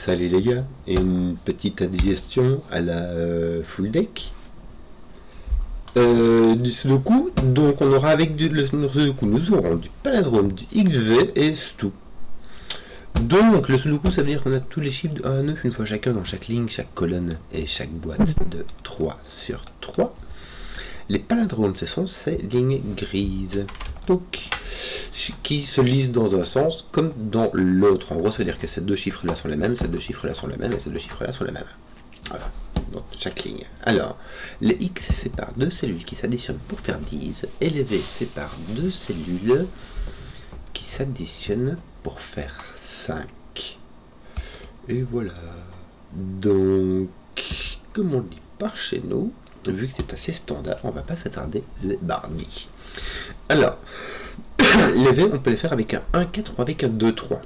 Salut les gars, et une petite indigestion à la full deck du Sudoku. Donc on aura avec le Sudoku, nous aurons du palindrome, du XV et Stu. Donc le Sudoku, ça veut dire qu'on a tous les chiffres de 1 à 9 une fois chacun dans chaque ligne, chaque colonne et chaque boîte de 3 sur 3. Les palindromes, ce sont ces lignes grises, donc, qui se lisent dans un sens comme dans l'autre. En gros, ça veut dire que ces deux chiffres-là sont les mêmes, ces deux chiffres-là sont les mêmes, et ces deux chiffres-là sont les mêmes. Voilà, dans chaque ligne. Alors, les X séparent deux cellules qui s'additionnent pour faire 10, et les V séparent deux cellules qui s'additionnent pour faire 5. Et voilà. Donc, comme on dit par chez nous, vu que c'est assez standard, on va pas s'attarder, c'est Barbie. Alors, les V, on peut les faire avec un 1, 4 ou avec un 2, 3.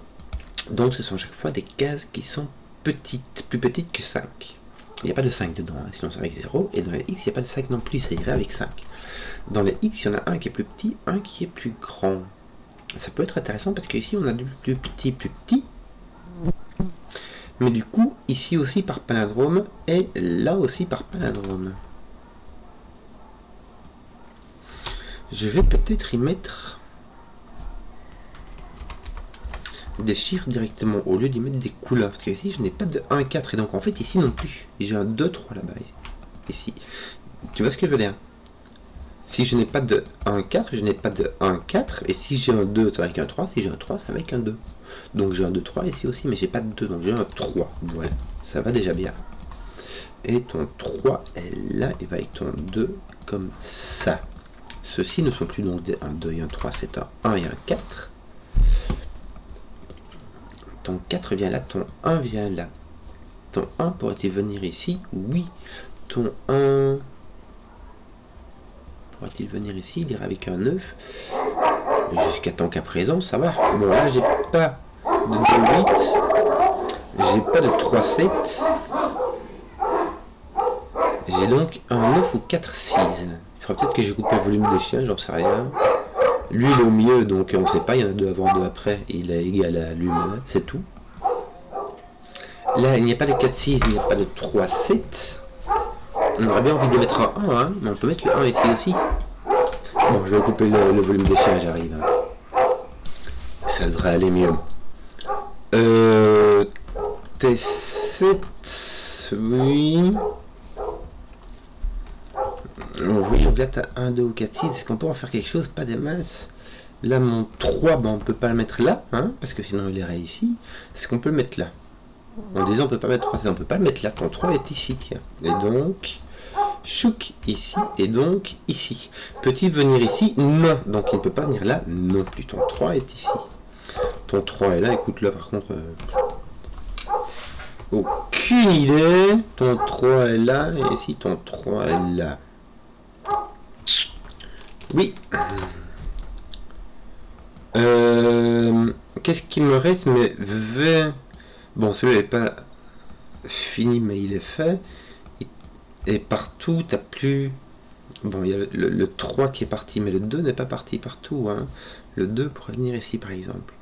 Donc, ce sont chaque fois des cases qui sont petites, plus petites que 5. Il n'y a pas de 5 dedans, hein, sinon c'est avec 0. Et dans les X, il n'y a pas de 5 non plus, ça irait avec 5. Dans les X, il y en a un qui est plus petit, un qui est plus grand. Ça peut être intéressant parce qu'ici, on a du plus petit. Mais du coup, ici aussi par palindrome, et là aussi par palindrome. Je vais peut-être y mettre des chiffres directement au lieu d'y mettre des couleurs. Parce que ici, je n'ai pas de 1, 4. Et donc, en fait, ici non plus. J'ai un 2, 3 là-bas. Ici. Tu vois ce que je veux dire? Si je n'ai pas de 1, 4, je n'ai pas de 1, 4. Et si j'ai un 2, c'est avec un 3. Si j'ai un 3, c'est avec un 2. Donc, j'ai un 2, 3 ici aussi. Mais j'ai pas de 2. Donc, j'ai un 3. Voilà. Ça va déjà bien. Et ton 3 est là. Il va avec ton 2 comme ça. Ceux-ci ne sont plus donc des 1, 2 et un 3, c'est un 1 et un 4. Ton 4 vient là, ton 1 vient là. Ton 1 pourrait-il venir ici? Oui. Ton 1 pourrait-il venir ici? Il ira avec un 9. Jusqu'à tant qu'à présent, ça va. Bon, là, j'ai pas de 2, 8. J'ai pas de 3, 7. J'ai donc un 9 ou 4, 6. Il faudra peut-être que je coupe le volume des chiens, j'en sais rien. Lui, il est au milieu, donc on ne sait pas, il y en a 2 avant, 2 après. Il est égal à lui-même, c'est tout. Là, il n'y a pas de 4, 6, il n'y a pas de 3, 7. On aurait bien envie de mettre un 1, hein, mais on peut mettre le 1 ici aussi. Bon, je vais couper le volume des chiens, j'arrive. Ça devrait aller mieux. T7, oui. Oui, donc là, tu as 1, 2 ou 4, 6. Est-ce qu'on peut en faire quelque chose? Pas des masses. Là, mon 3, ben, on ne peut pas le mettre là, hein, parce que sinon il irait ici. Est-ce qu'on peut le mettre là? En disant on peut pas mettre 3, on peut pas le mettre là. Ton 3 est ici, tiens. Et donc, chouk ici, et donc ici. Peut-il venir ici? Non. Donc il ne peut pas venir là non plus. Ton 3 est ici. Ton 3 est là. Écoute, là, par contre... aucune idée. Ton 3 est là, et ici, ton 3 est là. Oui. Qu'est-ce qui me reste? Mais V. Bon, celui-là n'est pas fini, mais il est fait. Et partout, t'as plus. Bon, il y a le 3 qui est parti, mais le 2 n'est pas parti partout. Hein. Le 2 pourrait venir ici, par exemple.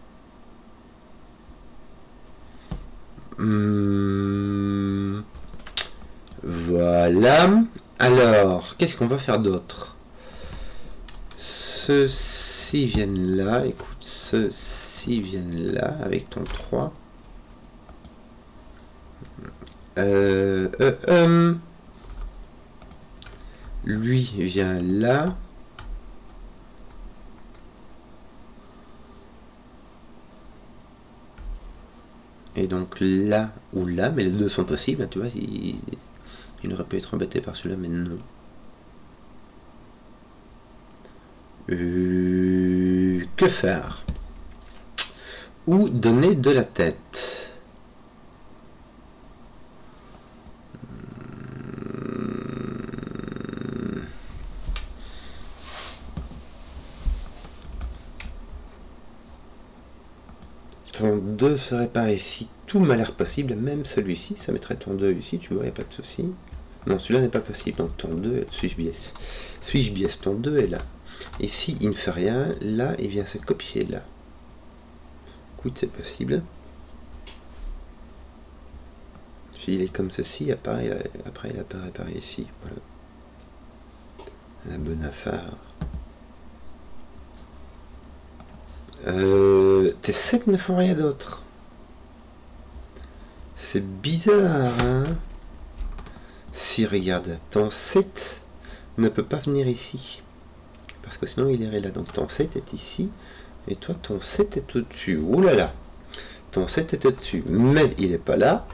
Voilà. Alors, qu'est-ce qu'on va faire d'autre? Ceux-ci viennent là. Écoute, ceux-ci viennent là avec ton 3. Lui vient là. Et donc là ou là, mais les deux sont possibles, tu vois, il aurait pu être embêté par celui-là, mais non. Que faire? Ou donner de la tête? Ton 2 serait par ici, tout m'a l'air possible, même celui-ci, ça mettrait ton 2 ici, tu vois, il n'y a pas de souci. Non, celui-là n'est pas possible, donc ton 2, suis-je biais? Suis-je biais? Ton 2 est là. Ici, il ne fait rien, là, il vient se copier là. Écoute, c'est possible. S'il est comme ceci, après il apparaît par ici. Voilà. La bonne affaire. Tes 7 ne font rien d'autre. C'est bizarre, hein? Si, regarde, ton 7 ne peut pas venir ici. Parce que sinon il irait là. Donc ton 7 est ici. Et toi, ton 7 est au-dessus. Ouh là là. Ton 7 est au-dessus. Mais il n'est pas là.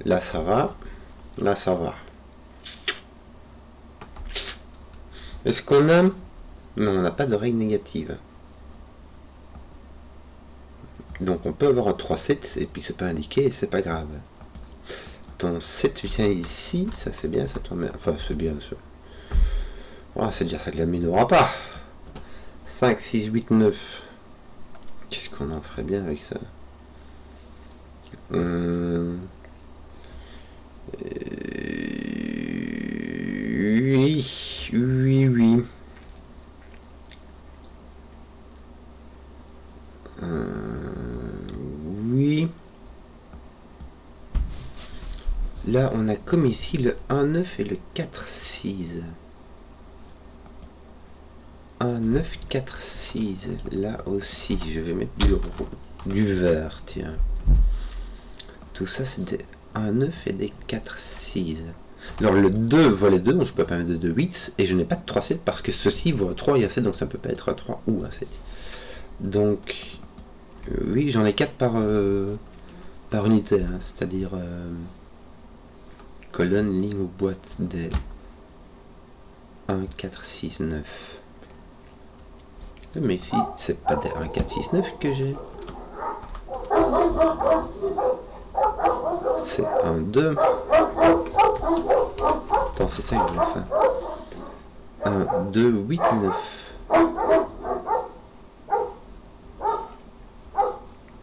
Là, ça va. Là, ça va. Est-ce qu'on a... Non, on n'a pas de règle négative. Donc on peut avoir un 3-7 et puis c'est pas indiqué et c'est pas grave. Ton 7 vient ici, ça c'est bien, ça tombe. Enfin c'est bien ça. Voilà, c'est déjà ça que la mine n'aura pas. 5, 6, 8, 9. Qu'est-ce qu'on en ferait bien avec ça? Oui, oui, oui. Oui. Là, on a comme ici le 1-9 et le 4-6. 1-9, 4-6. Là aussi, je vais mettre du vert, tiens. Tout ça, c'est des 1-9 et des 4-6. Alors, le 2 voit les deux, donc je peux pas mettre de 2-8. Et je n'ai pas de 3-7 parce que ceci voit 3 et un 7, donc ça ne peut pas être un 3 ou un 7. Donc, oui, j'en ai 4 par unité, hein, c'est-à-dire colonne, ligne ou boîte des 1, 4, 6, 9. Mais ici, c'est pas des 1, 4, 6, 9 que j'ai. C'est 1, 2. Attends, c'est ça que je voulais faire. 1, 2, 8, 9.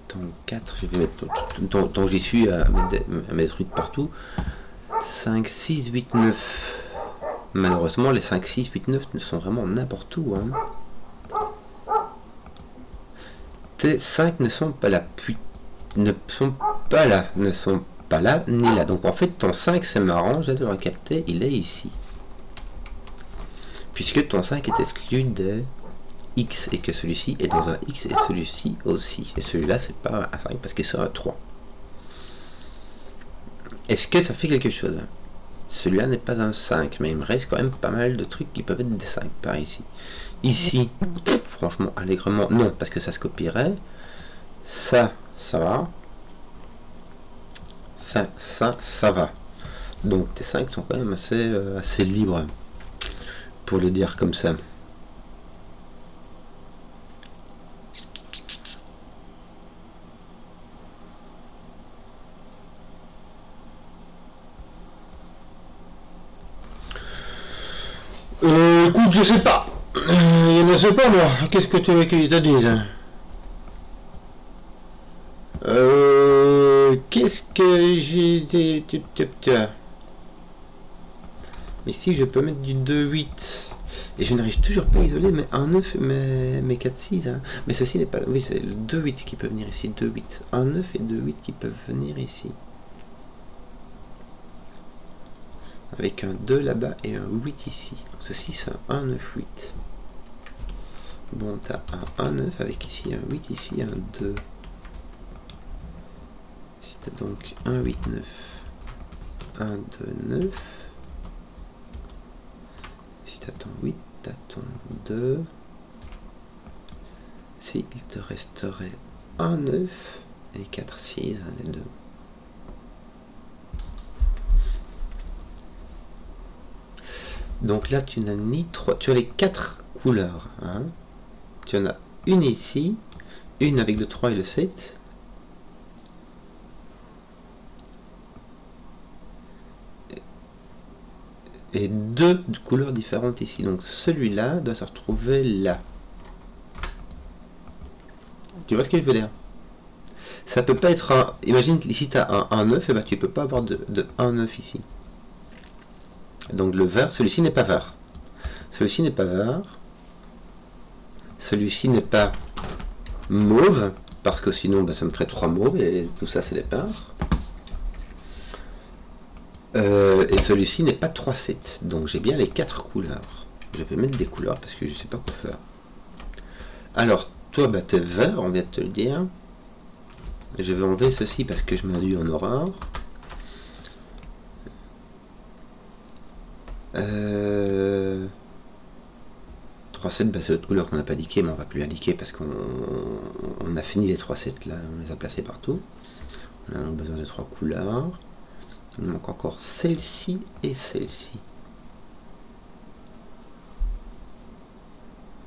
Tant 4, je vais mettre tant j'y suis à mettre 8 partout. 5, 6, 8, 9. Malheureusement, les 5, 6, 8, 9 ne sont vraiment n'importe où. Hein. Tes 5 ne sont pas là, puis ne sont pas là, ni là. Donc en fait, ton 5, c'est marrant, j'ai devoir capter, il est ici. Puisque ton 5 est exclu des X et que celui-ci est dans un X et celui-ci aussi. Et celui-là, c'est pas un 5 parce que c'est un 3. Est-ce que ça fait quelque chose? Celui-là n'est pas un 5, mais il me reste quand même pas mal de trucs qui peuvent être des 5 par ici. Ici, franchement, allègrement, non, parce que ça se copierait. Ça va. Ça va. Donc tes 5 sont quand même assez libres, pour le dire comme ça. Écoute, je sais pas. Il ne sait pas, moi. Qu'est-ce que tu veux qu'il te dise? Qu'est-ce que j'ai... Ici, je peux mettre du 2-8. Et je n'arrive toujours pas à isoler mais 1-9 mes 4-6. Hein. Mais ceci n'est pas... Oui, c'est le 2-8 qui peut venir ici. 2-8. 1-9 et 2-8 qui peuvent venir ici. Avec un 2 là-bas et un 8 ici. Donc ceci, c'est un 1-9-8. Bon, t'as un 1-9 avec ici un 8, ici un 2. Si t'as donc 1, 8, 9. 1, 2, 9. Si t'as ton 8, t'as ton 2. Si, il te resterait 1, 9 et 4, 6, un des deux. Donc là, tu n'as ni 3, tu as les 4 couleurs. Hein. Tu en as une ici, une avec le 3 et le 7. Et deux couleurs différentes ici. Donc celui-là doit se retrouver là. Tu vois ce que je veux dire? Ça peut pas être un... Imagine ici tu as un 9, et bah tu peux pas avoir de 1 9 ici. Donc le vert, celui-ci n'est pas vert. Celui-ci n'est pas vert. Celui-ci n'est pas mauve, parce que sinon bah, ça me ferait 3 mauves, et tout ça c'est des parts. Et celui-ci n'est pas 3-7, donc j'ai bien les 4 couleurs. Je vais mettre des couleurs parce que je sais pas quoi faire. Alors, toi, bah, t'es vert, on vient de te le dire. Je vais enlever ceci parce que je m'ai induit en horreur. 3-7, bah, c'est l'autre couleur qu'on n'a pas indiqué, mais on va plus l'indiquer parce qu'on a fini les 3-7 là, on les a placés partout. On a donc besoin de 3 couleurs. Il manque encore celle-ci et celle-ci.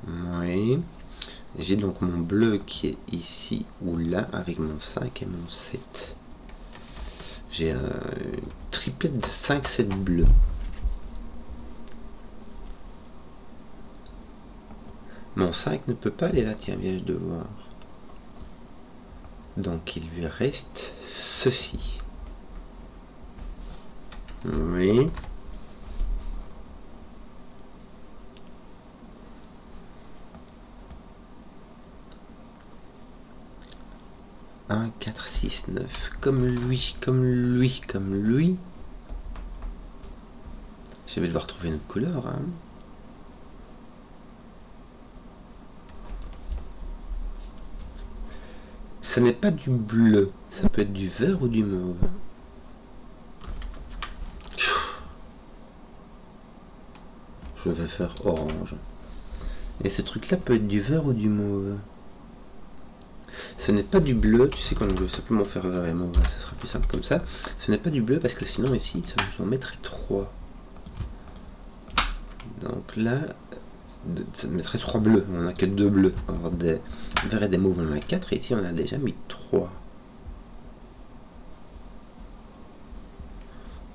Oui. J'ai donc mon bleu qui est ici ou là avec mon 5 et mon 7. J'ai un triplette de 5-7 bleus. Mon 5 ne peut pas aller là, tiens, viens, je de voir. Donc il lui reste ceci. Oui. Un, 4, 6, 9. Comme lui, comme lui, comme lui. Je vais devoir trouver une autre couleur. Hein. Ce n'est pas du bleu. Ça peut être du vert ou du mauve. Je vais faire orange. Et ce truc-là peut être du vert ou du mauve. Ce n'est pas du bleu, tu sais, quand je vais simplement faire vert et mauve, ça sera plus simple comme ça. Ce n'est pas du bleu parce que sinon ici, ça nous en mettrait 3. Donc là, ça mettrait 3 bleus, on n'a que 2 bleus. Alors des verts et des mauves, on en a 4, et ici on a déjà mis 3.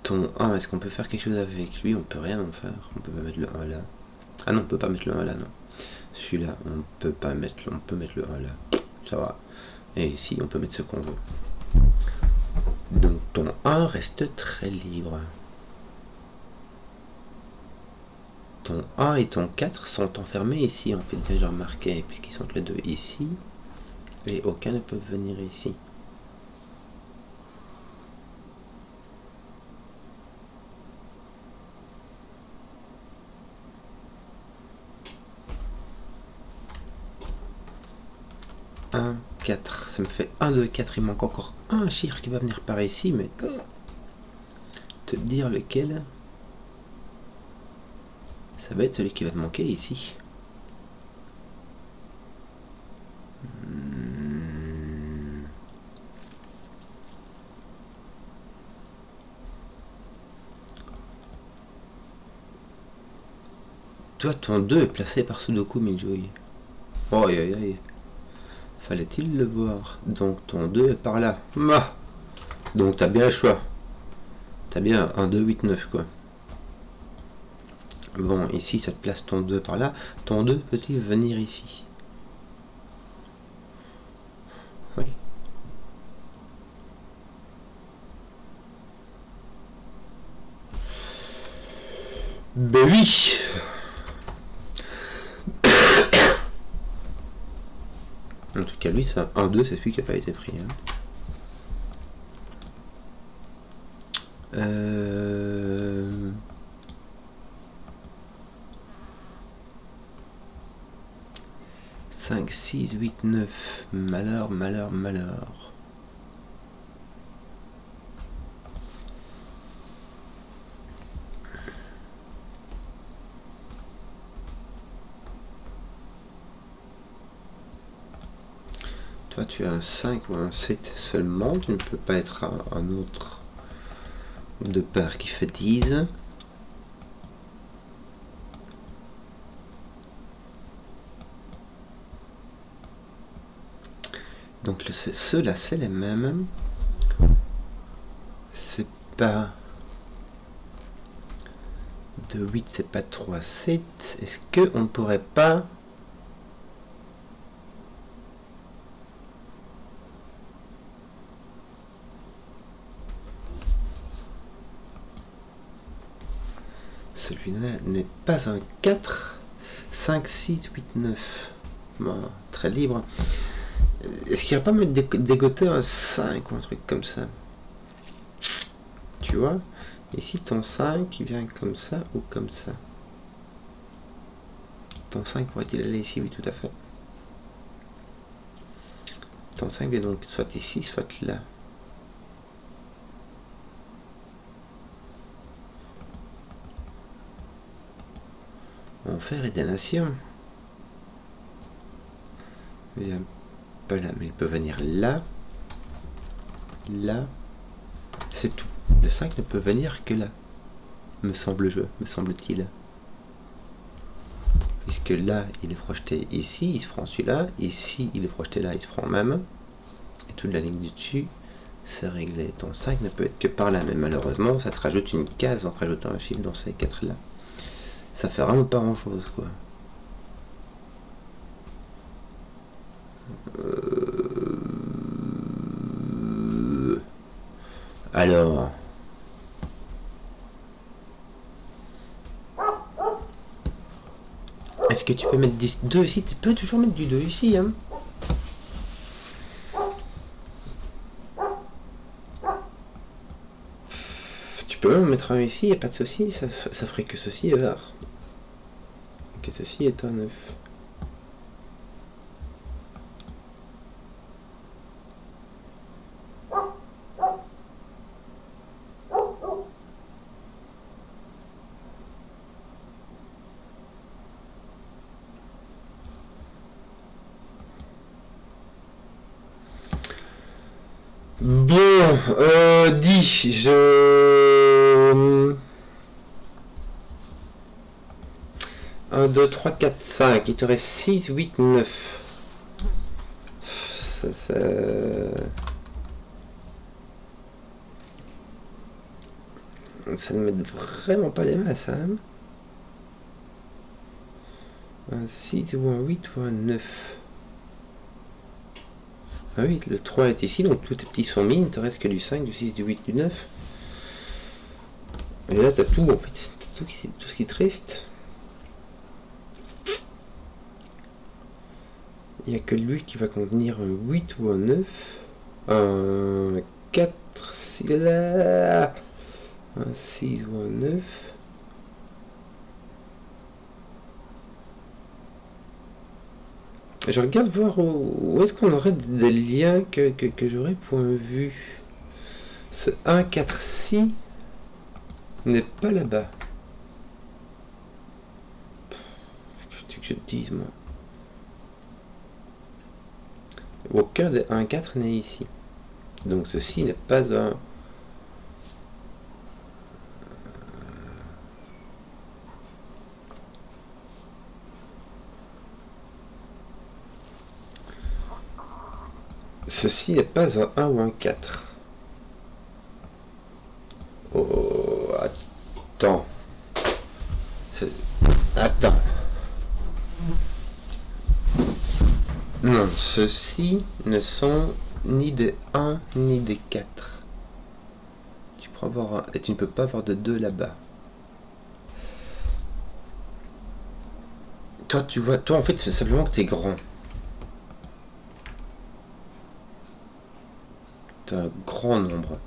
Ton 1, est-ce qu'on peut faire quelque chose avec lui? On peut rien en faire. On peut pas mettre le 1 là. Ah non, on peut pas mettre le 1 là, non. Celui-là, on peut pas mettre, on peut mettre le 1 là. Ça va. Et ici, on peut mettre ce qu'on veut. Donc ton 1 reste très libre. Ton 1 et ton 4 sont enfermés ici, en fait, j'ai remarqué, puisqu'ils sont les deux ici. Et aucun ne peut venir ici. Un, 4, ça me fait 1, 2, 4, il manque encore un chiffre qui va venir par ici, mais te dire lequel, ça va être celui qui va te manquer ici. Toi, ton 2 est placé par Sudoku Midjoy. Oh, aïe aïe aïe. Fallait-il le voir? Donc ton 2 est par là. Ah, donc t'as bien le choix. T'as bien 1, 2, 8, 9 quoi. Bon, ici ça te place ton 2 par là. Ton 2 peut-il venir ici? Oui. Ben oui. En tout cas, lui, ça 1, 2, c'est celui qui n'a pas été pris. Hein. 5, 6, 8, 9. Malheur, malheur, malheur. Toi, tu as un 5 ou un 7 seulement. Tu ne peux pas être un autre de paire qui fait 10. Donc ceux-là, c'est les mêmes. C'est pas 2, 8, c'est pas 3, 7. Est-ce qu'on ne pourrait pas... Celui-là n'est pas un 4. 5, 6, 8, 9. Bon, très libre. Est-ce qu'il n'y a pas me dégoter un 5 ou un truc comme ça? Tu vois? Ici, ton 5, il vient comme ça ou comme ça. Ton 5 pourrait-il aller ici? Oui, tout à fait. Ton 5 vient donc soit ici, soit là. On fait aider la nation. Il vient pas là, mais il peut venir là. Là. C'est tout. Le 5 ne peut venir que là. Me semble-t-il. Puisque là, il est projeté ici, il se prend celui-là. Ici, il est projeté là, il se prend même. Et toute la ligne du dessus, c'est réglé. Ton 5 ne peut être que par là. Mais malheureusement, ça te rajoute une case en rajoutant un chiffre dans ces 4 là. Ça fait vraiment pas grand-chose, quoi. Alors... Est-ce que tu peux mettre 2 ici? Tu peux toujours mettre du 2 ici, hein. Tu peux même mettre un ici, il n'y a pas de souci, ça ferait que ceci est vert. Que ceci est un 9. Bon, 10, je... 1, 2, 3, 4, 5, il te reste 6, 8, 9. Ça... Ça ne met vraiment pas les masses, hein. Un 6 ou un 8 ou un 9. Ah oui, le 3 est ici, donc tous tes petits sont mis, il ne te reste que du 5, du 6, du 8, du 9. Et là, t'as tout, en fait, tout ce qui te reste. Il n'y a que lui qui va contenir un 8 ou un 9. Un 4, 6, là. Un 6 ou un 9. Je regarde voir où est-ce qu'on aurait des liens que j'aurais point vu. Ce 1, 4, 6 n'est pas là-bas. Qu'est-ce que je te dise, moi? Aucun des 1, 4 n'est ici. Donc ceci n'est pas un... Ceci n'est pas un 1 ou un 4. Oh, attends. Attends. Non, ceux-ci ne sont ni des 1 ni des 4. Tu peux avoir et tu ne peux pas avoir de 2 là-bas. Toi, tu vois, toi en fait, c'est simplement que tu es grand. Tu as un grand nombre.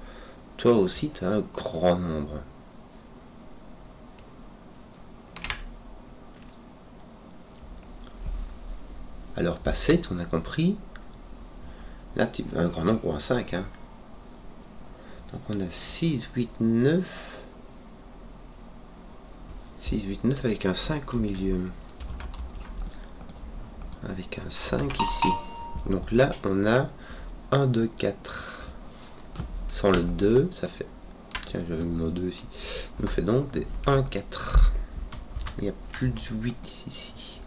Toi aussi, tu as un grand nombre. Alors, passé, tu en as compris. Là, tu as un grand nombre pour un 5. Hein. Donc, on a 6, 8, 9. 6, 8, 9 avec un 5 au milieu. Avec un 5 ici. Donc là, on a 1, 2, 4. Sans le 2, ça fait... Tiens, j'avais mis mon 2 ici. Ça nous fait donc des 1, 4. Il n'y a plus de 8 ici.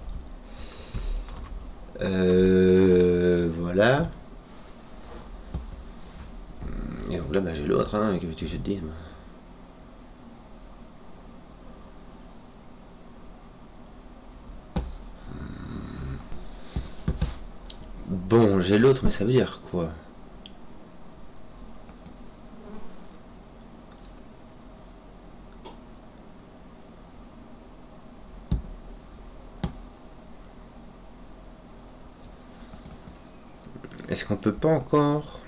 Voilà. Et donc là, bah, j'ai l'autre, hein, que veux-tu que je te dise, moi. Bon, j'ai l'autre, mais ça veut dire quoi? Est-ce qu'on peut pas encore...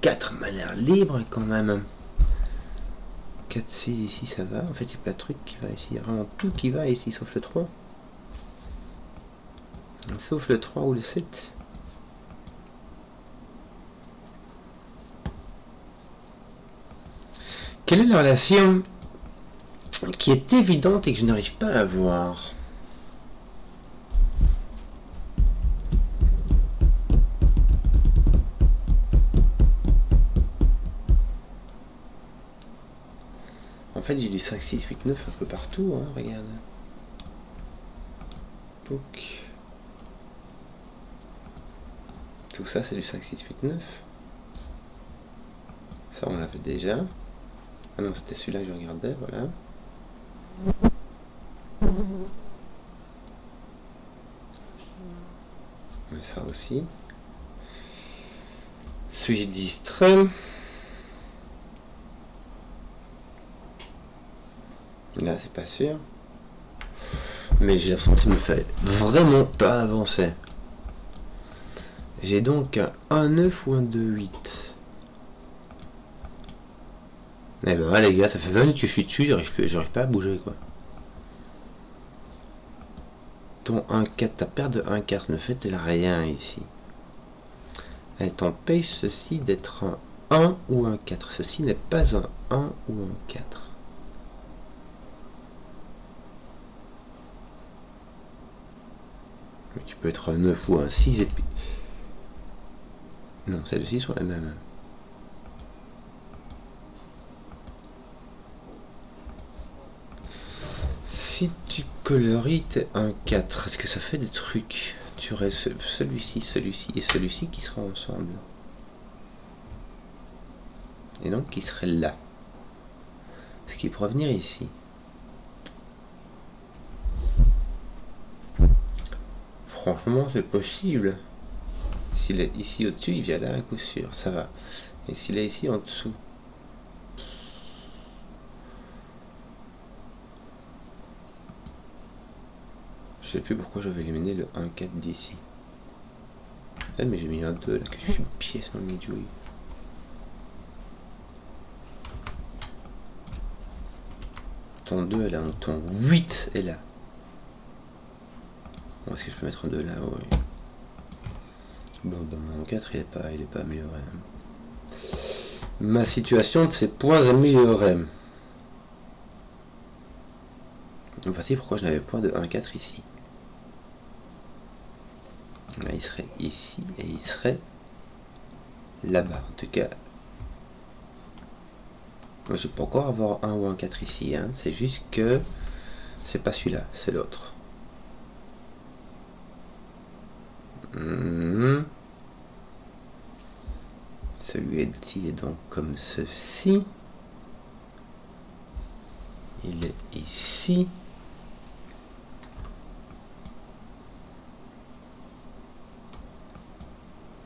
4 m'a l'air libre quand même. 4, 6 ici ça va. En fait, il n'y a pas de truc qui va ici. Il y a vraiment tout qui va ici, sauf le 3. Sauf le 3 ou le 7. Quelle est la relation qui est évidente et que je n'arrive pas à voir? En fait, j'ai du 5, 6, 8, 9 un peu partout, hein, regarde. Donc, tout ça, c'est du 5, 6, 8, 9. Ça, on l'avait déjà. Ah non, c'était celui-là que je regardais, voilà. Mais ça aussi. Suis-je distrait? Là, c'est pas sûr. Mais j'ai ressenti me fait vraiment pas avancer. J'ai donc un 9 ou un 2, 8. Eh ben ouais les gars, ça fait 20 minutes que je suis dessus, j'arrive pas à bouger quoi. Ton 1-4, ta paire de 1-4 ne fait-elle rien ici? Elle t'empêche ceci d'être un 1 ou un 4. Ceci n'est pas un 1 ou un 4. Mais tu peux être un 9 ou un 6 et puis... Non, celles-ci sont les mêmes. Si tu coloris tes 1-4, est-ce que ça fait des trucs? Tu aurais celui-ci, celui-ci et celui-ci qui sera ensemble. Et donc qui serait là. Ce qui pourrait venir ici. Franchement, c'est possible. S'il est ici au-dessus, il vient là à coup sûr, ça va. Et s'il est ici en dessous, je sais plus pourquoi j'avais éliminé le 1-4 d'ici. Ah, mais j'ai mis un 2 là, que je suis une pièce dans le milieu. Ton 2 est là, ton 8 est là. Bon, est-ce que je peux mettre un 2 là? Oui. Bon, ben mon 4 il est pas amélioré. Ma situation de ces points améliorés. Voici pourquoi je n'avais point de 1-4 ici. Là, il serait ici et il serait là-bas. En tout cas, moi, je peux encore avoir un ou un 4 ici. Hein. C'est juste que c'est pas celui-là, c'est l'autre. Celui-ci est donc comme ceci. Il est ici.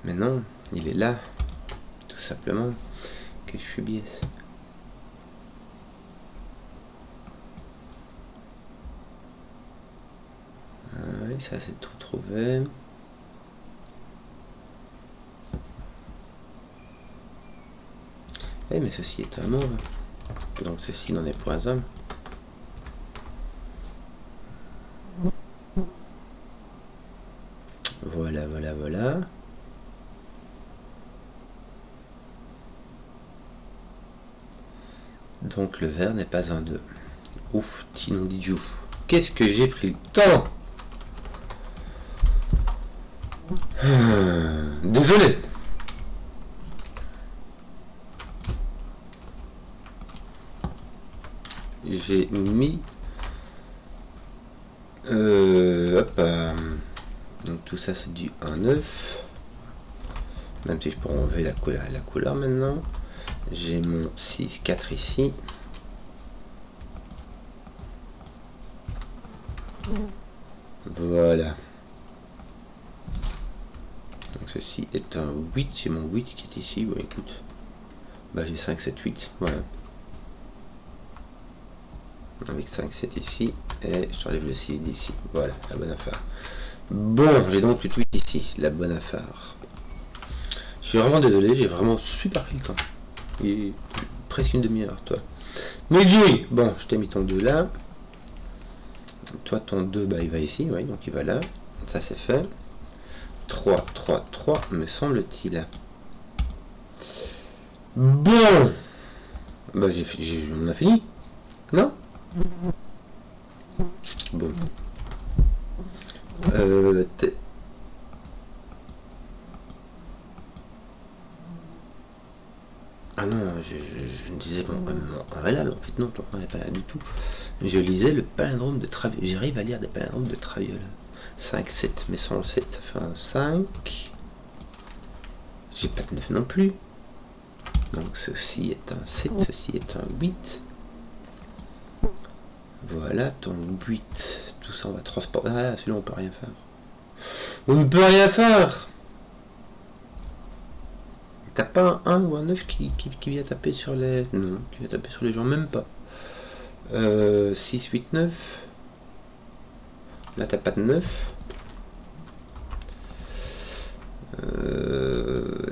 Mais non, il est là. Tout simplement. Que je suis biaise. Oui, ça c'est tout trouvé. Eh mais ceci est un mauve. Donc ceci n'en est point un. Voilà, voilà, voilà. Donc le vert n'est pas un 2. Ouf, Tinon Didjou. Qu'est-ce que j'ai pris le temps? Désolé. J'ai mis... hop. Donc tout ça c'est du 1,9. Même si je peux enlever la couleur maintenant. J'ai mon 6,4 ici. Voilà. Donc ceci est un 8. J'ai mon 8 qui est ici. Bon écoute. Bah j'ai 5, 7, 8. Voilà. Avec 5, 7 ici. Et je t'enlève le 6 d'ici. Voilà, la bonne affaire. Bon, j'ai donc le 8 ici. La bonne affaire. Je suis vraiment désolé, j'ai vraiment super pris le temps. Il est presque une demi-heure, toi. Mais Jay, bon, je t'ai mis ton 2 là. Toi, ton 2, bah, il va ici, oui, donc il va là. Ça, c'est fait. 3, 3, 3, me semble-t-il. Bon. Bah, on a fini. Non? Bon. Ah non, je me disais bon, voilà, mais en fait non, on n'est pas là du tout. Je lisais le palindrome de Traviole. J'arrive à lire des palindromes de Traviole. 5, 7, mais sans le 7, ça fait un 5. J'ai pas de 9 non plus. Donc ceci est un 7, ceci est un 8. Voilà, ton 8. Tout ça, on va transporter. Ah, celui-là, on peut rien faire. On ne peut rien faire. T'as pas un 1 ou un 9 qui vient taper sur les... Non, qui vient taper sur les gens, même pas. 6, 8, 9. Là, t'as pas de 9.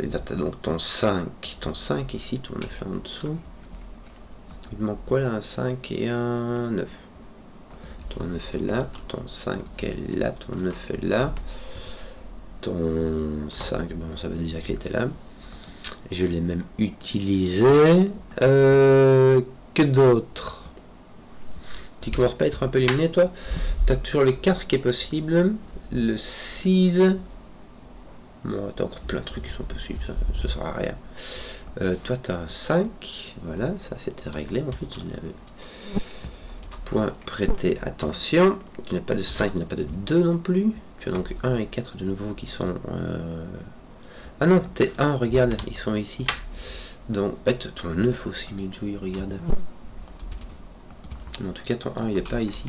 Et là, t'as donc ton 5. Ton 5 ici, ton 9 là en dessous. Il te manque quoi là? Un 5 et un 9. Ton 9 est là. Ton 5 est là. Ton 9 est là. Ton 5, bon, ça veut déjà qu'il était là. Je l'ai même utilisé. Que d'autres? Tu commences pas à être un peu éliminé, toi? Tu as toujours le 4 qui est possible. Le 6. Bon, t'as encore plein de trucs qui sont possibles. Ça sert à rien. Toi, tu as un 5. Voilà, ça c'était réglé. En fait, je l'avais. Point prêter attention. Tu n'as pas de 5, tu n'as pas de 2 non plus. Tu as donc 1 et 4 de nouveau qui sont... Ah non, t'es 1, regarde, ils sont ici. Donc, ton 9 aussi, mais Joey, regarde. En tout cas, ton 1, il n'est pas ici.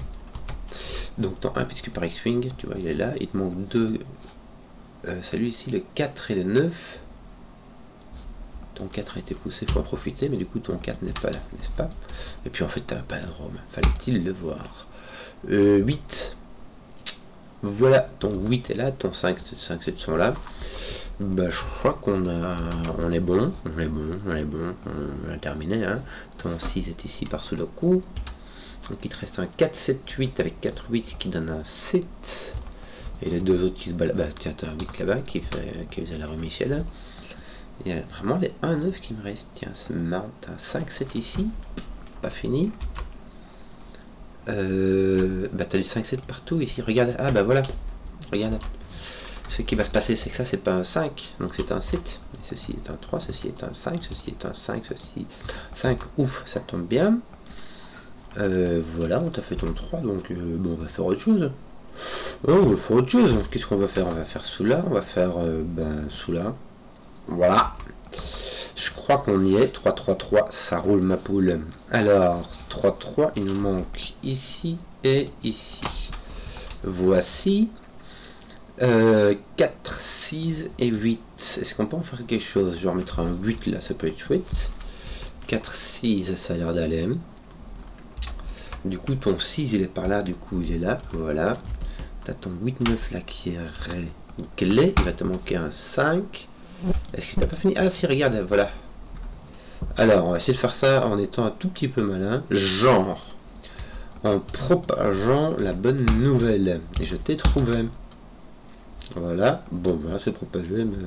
Donc, ton 1, puisque par X-Wing, tu vois, il est là. Il te manque 2. Celui ici, le 4 et le 9. Ton 4 a été poussé, il faut en profiter, mais du coup, ton 4 n'est pas là, n'est-ce pas? Et puis, en fait, t'as un palindrome. Fallait-il le voir? 8. Voilà, ton 8 est là, ton 5, 7 sont là. Bah, je crois on est bon, on a terminé, hein. Ton 6 est ici par Sudoku. Donc il te reste un 4, 7, 8 avec 4, 8 qui donne un 7. Et les deux autres qui se baladent, bah tiens, t'as un 8 là-bas qui faisait la Michel. Il y a vraiment les 1, 9 qui me restent, tiens, c'est marrant, t'as un 5, 7 ici, pas fini. Bah t'as du 5, 7 partout ici, regarde, ah bah voilà, regarde. Ce qui va se passer, c'est que ça, c'est pas un 5, donc c'est un 7. Et ceci est un 3, ceci est un 5, ceci est un 5, ceci 5. Ouf, ça tombe bien. Voilà, on t'a fait ton 3, donc bon, on va faire autre chose. Oh, on va faire autre chose. Qu'est-ce qu'on va faire? On va faire sous là, on va faire sous là. Voilà. Je crois qu'on y est. 3, 3, 3, ça roule ma poule. Alors, 3, 3, il nous manque ici et ici. Voici. 4, 6 et 8. Est-ce qu'on peut en faire quelque chose? Je vais remettre un 8 là, ça peut être chouette. 4, 6, ça a l'air d'aller. Du coup, ton 6 il est par là, du coup il est là. Voilà. T'as ton 8, 9 là qui est réglé. Il va te manquer un 5. Est-ce que t'as pas fini? Ah si, regarde, voilà. Alors, on va essayer de faire ça en étant un tout petit peu malin. Genre, en propageant la bonne nouvelle. Et je t'ai trouvé. Voilà, bon voilà, c'est propagé, mais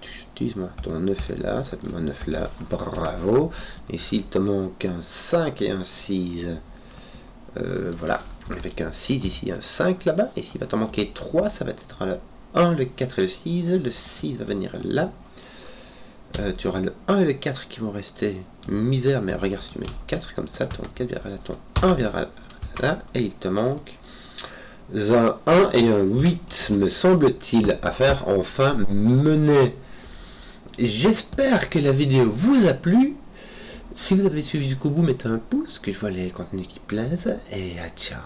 j'utilise moi. Ton 9 est là, ça te met un 9 là, bravo. Et s'il te manque un 5 et un 6, voilà, avec un 6 ici, un 5 là-bas, et s'il va t'en manquer 3, ça va être le 1, le 4 et le 6 va venir là. Tu auras le 1 et le 4 qui vont rester misère, mais regarde si tu mets 4 comme ça, ton 4 viendra là, ton 1 viendra là, et il te manque un 1 et un 8, me semble-t-il, à faire enfin mener. J'espère que la vidéo vous a plu. Si vous avez suivi jusqu'au bout, mettez un pouce, que je vois les contenus qui plaisent, et à ciao.